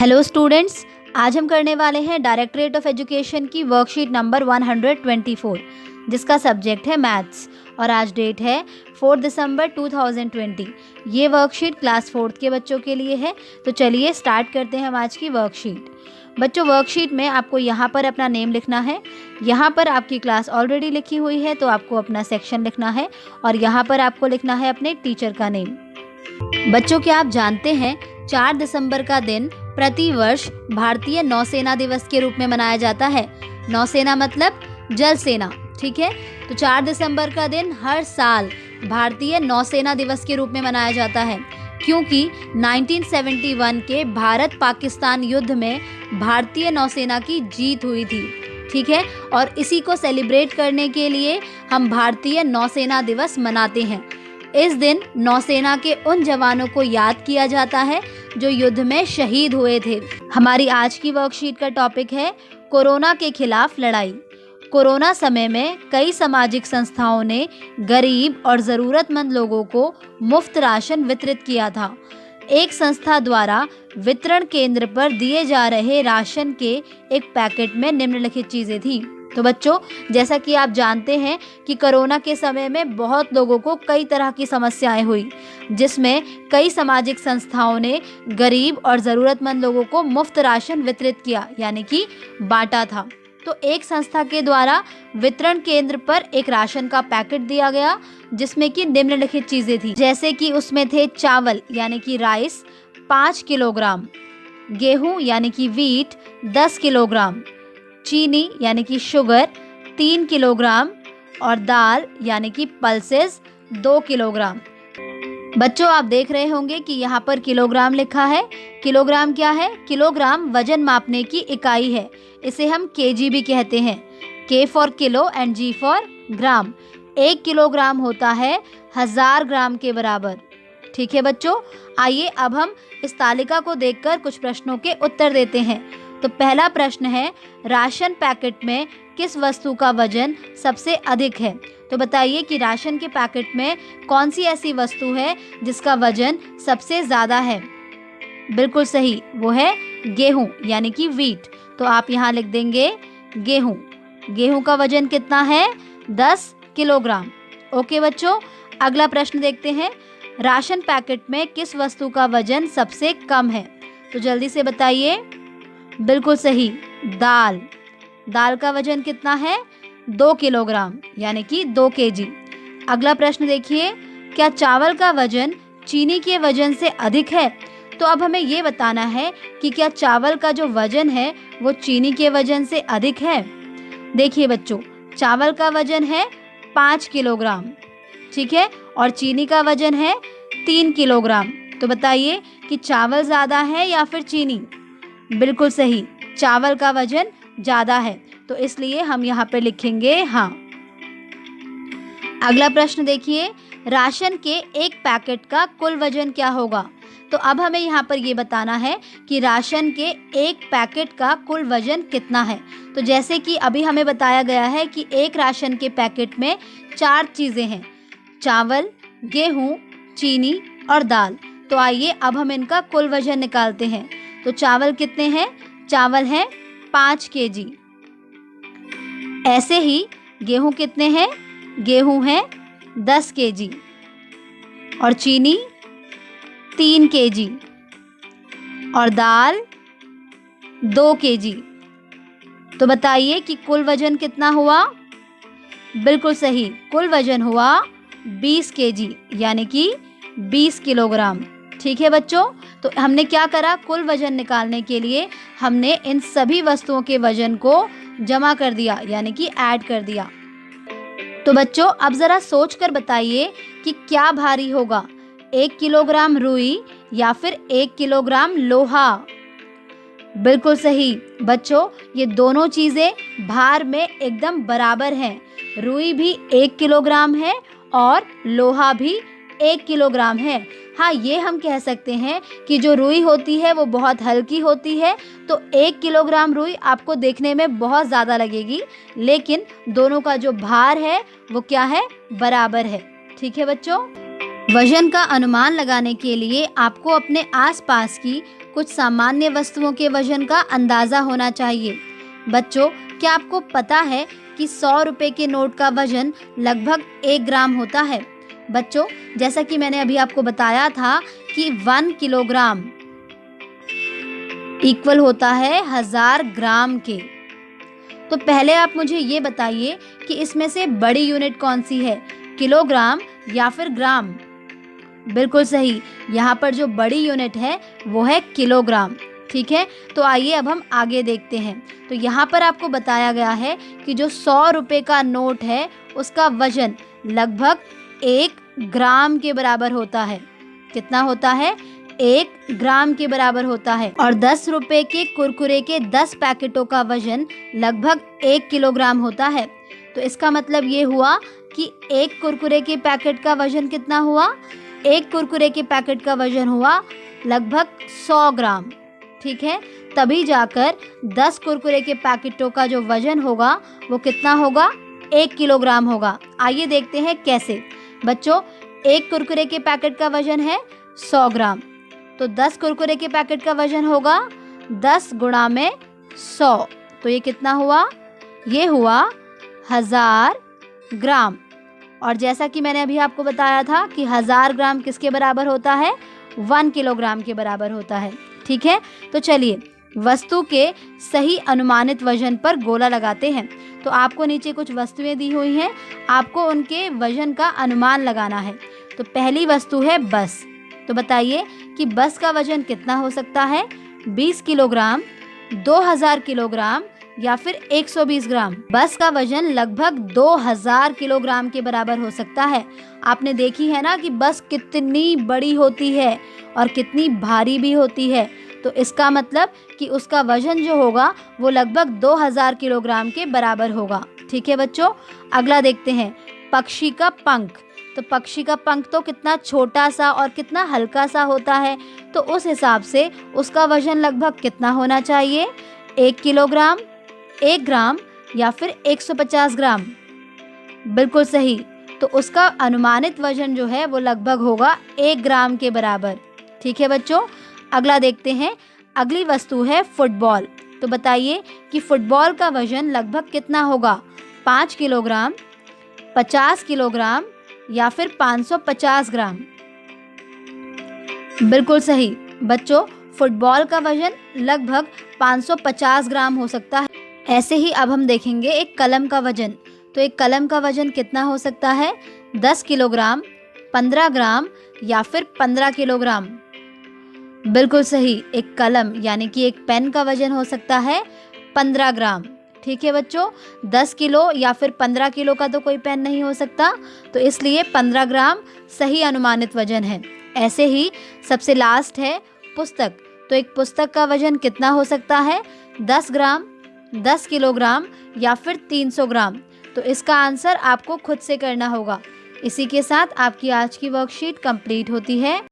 Hello students, आज हम करने वाले हैं डायरेक्टरेट ऑफ एजुकेशन की वर्कशीट नंबर 124 जिसका सब्जेक्ट है मैथ्स और आज डेट है 4 दिसंबर 2020। ये वर्कशीट क्लास 4th के बच्चों के लिए है। तो चलिए स्टार्ट करते हैं हम आज की वर्कशीट। बच्चों, वर्कशीट में आपको यहाँ पर अपना नेम लिखना है। यहाँ पर आपकी क्लास ऑलरेडी लिखी हुई है तो आपको अपना सेक्शन लिखना है और यहाँ पर आपको लिखना है अपने टीचर का नेम। बच्चों, क्या आप जानते हैं 4 दिसंबर का दिन प्रति वर्ष भारतीय नौसेना दिवस के रूप में मनाया जाता है। नौसेना मतलब जल सेना, ठीक है। तो 4 दिसंबर का दिन हर साल भारतीय नौसेना दिवस के रूप में मनाया जाता है क्योंकि 1971 के भारत पाकिस्तान युद्ध में भारतीय नौसेना की जीत हुई थी, ठीक है। और इसी को सेलिब्रेट करने के लिए हम भारतीय नौसेना दिवस मनाते हैं। इस दिन नौसेना के उन जवानों को याद किया जाता है जो युद्ध में शहीद हुए थे। हमारी आज की वर्कशीट का टॉपिक है कोरोना के खिलाफ लड़ाई। कोरोना समय में कई सामाजिक संस्थाओं ने गरीब और ज़रूरतमंद लोगों को मुफ्त राशन वितरित किया था। एक संस्था द्वारा वितरण केंद्र पर दिए जा रहे राशन के एक पैकेट में निम्नलिखित चीज़ें थीं। तो बच्चों, जैसा कि आप जानते हैं कि कोरोना के समय में बहुत लोगों को कई तरह की समस्याएं हुई, जिसमें कई सामाजिक संस्थाओं ने गरीब और ज़रूरतमंद लोगों को मुफ्त राशन वितरित किया, यानी कि बांटा था। तो एक संस्था के द्वारा वितरण केंद्र पर एक राशन का पैकेट दिया गया जिसमें कि निम्नलिखित चीज़ें थी, जैसे कि उसमें थे चावल यानी कि राइस 5 किलोग्राम, गेहूँ यानी कि वीट 10 किलोग्राम, चीनी यानी कि शुगर 3 किलोग्राम और दाल यानी कि पल्सेस 2 किलोग्राम। बच्चों, आप देख रहे होंगे कि यहाँ पर किलोग्राम लिखा है। किलोग्राम क्या है? किलोग्राम वजन मापने की इकाई है। इसे हम केजी भी कहते हैं। K for kilo and G for gram. 1 kilogram होता है 1000 ग्राम के बराबर, ठीक है बच्चों। आइए अब हम इस तालिका को देखकर कुछ प्रश्नों के उत्तर देते हैं। तो पहला प्रश्न है, राशन पैकेट में किस वस्तु का वजन सबसे अधिक है? तो बताइए कि राशन के पैकेट में कौन सी ऐसी वस्तु है जिसका वजन सबसे ज़्यादा है? बिल्कुल सही, वो है गेहूं यानी कि वीट। तो आप यहाँ लिख देंगे गेहूं। गेहूं का वजन कितना है? 10 किलोग्राम। ओके बच्चों, अगला प्रश्न देखते हैं। राशन पैकेट में किस वस्तु का वजन सबसे कम है? तो जल्दी से बताइए। बिल्कुल सही, दाल। दाल का वजन कितना है? 2 किलोग्राम यानी कि 2 केजी। अगला प्रश्न देखिए, क्या चावल का वजन चीनी के वजन से अधिक है? तो अब हमें ये बताना है कि क्या चावल का जो वजन है वो चीनी के वजन से अधिक है। देखिए बच्चों, चावल का वजन है 5 किलोग्राम, ठीक है, और चीनी का वजन है 3 किलोग्राम। तो बताइए कि चावल ज़्यादा है या फिर चीनी? बिल्कुल सही, चावल का वजन ज़्यादा है, तो इसलिए हम यहाँ पे लिखेंगे हाँ। अगला प्रश्न देखिए, राशन के एक पैकेट का कुल वजन क्या होगा? तो अब हमें यहाँ पर ये बताना है कि राशन के एक पैकेट का कुल वजन कितना है। तो जैसे कि अभी हमें बताया गया है कि एक राशन के पैकेट में 4 चीज़ें हैं, चावल, गेहूँ, चीनी और दाल। तो आइए अब हम इनका कुल वजन निकालते हैं। तो चावल कितने हैं? चावल हैं 5 केजी। ऐसे ही गेहूं कितने हैं? गेहूं हैं 10 केजी और चीनी 3 केजी और दाल 2 केजी। तो बताइए कि कुल वजन कितना हुआ? बिल्कुल सही, कुल वजन हुआ 20 केजी यानी कि 20 किलोग्राम, ठीक है बच्चों। तो हमने क्या करा? कुल वजन निकालने के लिए हमने इन सभी वस्तुओं के वजन को जमा कर दिया यानी कि ऐड कर दिया। तो बच्चों, अब ज़रा सोच कर बताइए कि क्या भारी होगा, 1 किलोग्राम रुई या फिर 1 किलोग्राम लोहा? बिल्कुल सही बच्चों, ये दोनों चीज़ें भार में एकदम बराबर हैं। रुई भी 1 किलोग्राम है और लोहा भी 1 किलोग्राम है। हाँ, ये हम कह सकते हैं कि जो रुई होती है वो बहुत हल्की होती है, तो 1 किलोग्राम रुई आपको देखने में बहुत ज़्यादा लगेगी, लेकिन दोनों का जो भार है वो क्या है? बराबर है, ठीक है बच्चों। वजन का अनुमान लगाने के लिए आपको अपने आसपास की कुछ सामान्य वस्तुओं के वजन का अंदाज़ा होना चाहिए। बच्चों, क्या आपको पता है कि 100 रुपये के नोट का वजन लगभग 1 ग्राम होता है? बच्चों, जैसा कि मैंने अभी आपको बताया था कि 1 किलोग्राम इक्वल होता है 1000 ग्राम के। तो पहले आप मुझे ये बताइए कि इसमें से बड़ी यूनिट कौन सी है, किलोग्राम या फिर ग्राम? बिल्कुल सही, यहाँ पर जो बड़ी यूनिट है वो है किलोग्राम। ठीक है, तो आइए अब हम आगे देखते हैं। तो यहाँ पर आपको बताया गया है कि जो 100 रुपये का नोट है उसका वजन लगभग 1 ग्राम के बराबर होता है। कितना होता है? 1 ग्राम के बराबर होता है। और 10 रुपये के कुरकुरे के 10 पैकेटों का वजन लगभग 1 किलोग्राम होता है। तो इसका मतलब ये हुआ कि एक कुरकुरे के पैकेट का वजन कितना हुआ? एक कुरकुरे के पैकेट का वजन हुआ लगभग 100 ग्राम। ठीक है, तभी जाकर 10 कुरकुरे के पैकेटों का जो वजन होगा वो कितना होगा? 1 किलोग्राम होगा। आइए देखते हैं कैसे। बच्चों, एक कुरकुरे के पैकेट का वजन है 100 ग्राम, तो 10 कुरकुरे के पैकेट का वजन होगा 10 गुणा में 100, तो ये कितना हुआ? ये हुआ 1000 ग्राम। और जैसा कि मैंने अभी आपको बताया था कि 1000 ग्राम किसके बराबर होता है? 1 किलोग्राम के बराबर होता है। ठीक है, तो चलिए वस्तु के सही अनुमानित वजन पर गोला लगाते हैं। तो आपको नीचे कुछ वस्तुएं दी हुई हैं, आपको उनके वजन का अनुमान लगाना है। तो पहली वस्तु है बस। तो बताइए कि बस का वजन कितना हो सकता है? 20 किलोग्राम, 2000 किलोग्राम या फिर 120 ग्राम। बस का वजन लगभग 2000 किलोग्राम के बराबर हो सकता है। आपने देखी है ना कि बस कितनी बड़ी होती है और कितनी भारी भी होती है। तो इसका मतलब कि उसका वजन जो होगा वो लगभग 2000 किलोग्राम के बराबर होगा। ठीक है बच्चों, अगला देखते हैं पक्षी का पंख। तो पक्षी का पंख तो कितना छोटा सा और कितना हल्का सा होता है, तो उस हिसाब से उसका वजन लगभग कितना होना चाहिए? 1 किलोग्राम, 1 ग्राम या फिर 150 ग्राम? बिल्कुल सही, तो उसका अनुमानित वजन जो है वो लगभग होगा 1 ग्राम के बराबर। ठीक है बच्चों, अगला देखते हैं। अगली वस्तु है फुटबॉल। तो बताइए कि फुटबॉल का वजन लगभग कितना होगा? 5 किलोग्राम, 50 किलोग्राम या फिर 550 ग्राम? बिल्कुल सही बच्चों, फुटबॉल का वजन लगभग 550 ग्राम हो सकता है। ऐसे ही अब हम देखेंगे एक कलम का वजन। तो एक कलम का वजन कितना हो सकता है? 10 किलोग्राम, 15 ग्राम या फिर 15 किलोग्राम? बिल्कुल सही, एक कलम यानी कि एक पेन का वजन हो सकता है 15 ग्राम। ठीक है बच्चों, 10 किलो या फिर 15 किलो का तो कोई पेन नहीं हो सकता, तो इसलिए 15 ग्राम सही अनुमानित वजन है। ऐसे ही सबसे लास्ट है पुस्तक। तो एक पुस्तक का वजन कितना हो सकता है? 10 ग्राम, 10 किलोग्राम या फिर 300 ग्राम? तो इसका आंसर आपको खुद से करना होगा। इसी के साथ आपकी आज की वर्कशीट कंप्लीट होती है।